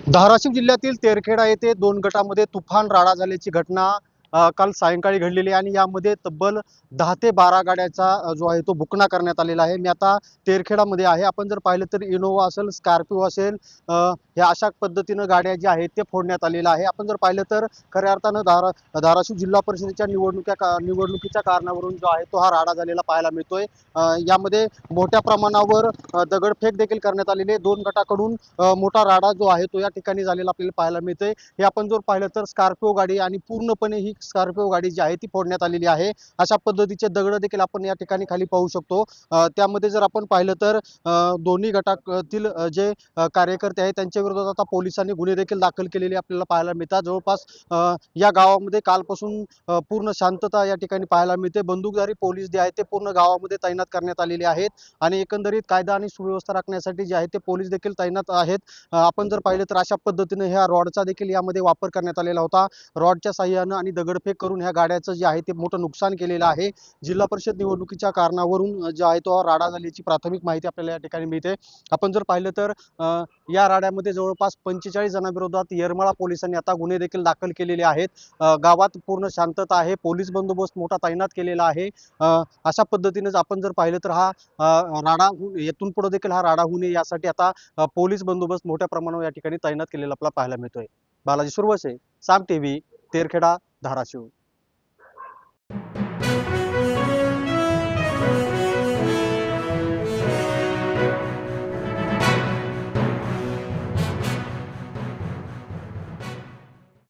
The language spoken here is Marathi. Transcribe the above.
धाराशिव जिल्ह्यातील तेरखेडा येथे दोन गटामध्ये तुफान राडा झाल्याची घटना काल सायंकाळी घडलेली आहे आणि यामध्ये तब्बल 10 ते 12 गाड्याचा जो आहे तो बुकना करण्यात आलेला आहे। मी आता तेरखेडामध्ये आहे। आपण जर पाहिलं तर इनोवा असेल, स्कॉर्पिओ असेल, ह्या अशा पद्धतीनं गाड्या ज्या आहेत ते फोडण्यात आलेल्या आहे। आपण जर पाहिलं तर खऱ्या अर्थानं धाराशिव जिल्हा परिषदेच्या निवडणुकीच्या कारणावरून जो आहे तो हा राडा झालेला पाहायला मिळतोय। यामध्ये मोठ्या प्रमाणावर दगडफेक देखील करण्यात आलेली आहे। दोन गटाकडून मोठा राडा जो आहे तो या ठिकाणी झालेला आपल्याला पाहायला मिळतोय। हे आपण जर पाहिलं तर स्कॉर्पिओ गाडी आणि पूर्णपणे ही स्कॉर्पिओ गाडी जी आहे ती फोडण्यात आलेली आहे। अशा पद्धतीचे दगड देखील आपण या ठिकाणी खाली पाहू शकतो। त्यामध्ये जर आपण पाहिलं तर दोन्ही गटातील जे कार्यकर्ते आहेत त्यांच्या विरोधात आता पोलिसांनी गुन्हे देखील दाखल केलेले आपल्याला पाहायला मिळतात। जवळपास या गावामध्ये कालपासून पूर्ण शांतता या ठिकाणी पाहायला मिळते। बंदूकधारी पोलीस जे आहेत ते पूर्ण गावामध्ये तैनात करण्यात आलेले आहेत आणि एकंदरीत कायदा आणि सुव्यवस्था राखण्यासाठी जे आहे ते पोलीस देखील तैनात आहेत। आपण जर पाहिलं तर अशा पद्धतीने ह्या रॉडचा देखील यामध्ये वापर करण्यात आलेला होता। रॉडच्या साह्यानं आणि दगडफेक करून ह्या गाड्याचं जे आहे ते मोठं नुकसान केलेलं आहे। जिल्हा परिषद निवडणुकीच्या कारणावरून जे आहे तो राडा झाल्याची प्राथमिक माहिती आपल्याला या ठिकाणी मिळते। आपण जर पाहिलं तर या राड्यामध्ये जवळपास 45 जणांविरोधात येरमाळा पोलिसांनी आता गुन्हे देखील दाखल केलेले आहेत। गावात पूर्ण शांतता आहे। पोलीस बंदोबस्त मोठा तैनात केलेला आहे। अशा पद्धतीनेच आपण जर पाहिलं तर हा राडा येथून पुढे देखील हा राडा होऊ नये यासाठी आता पोलीस बंदोबस्त मोठ्या प्रमाणावर या ठिकाणी तैनात केलेला आपल्याला पाहायला मिळतोय। बालाजी सुरवसे, साम टीव्ही, तेरखेडा, धाराशिव।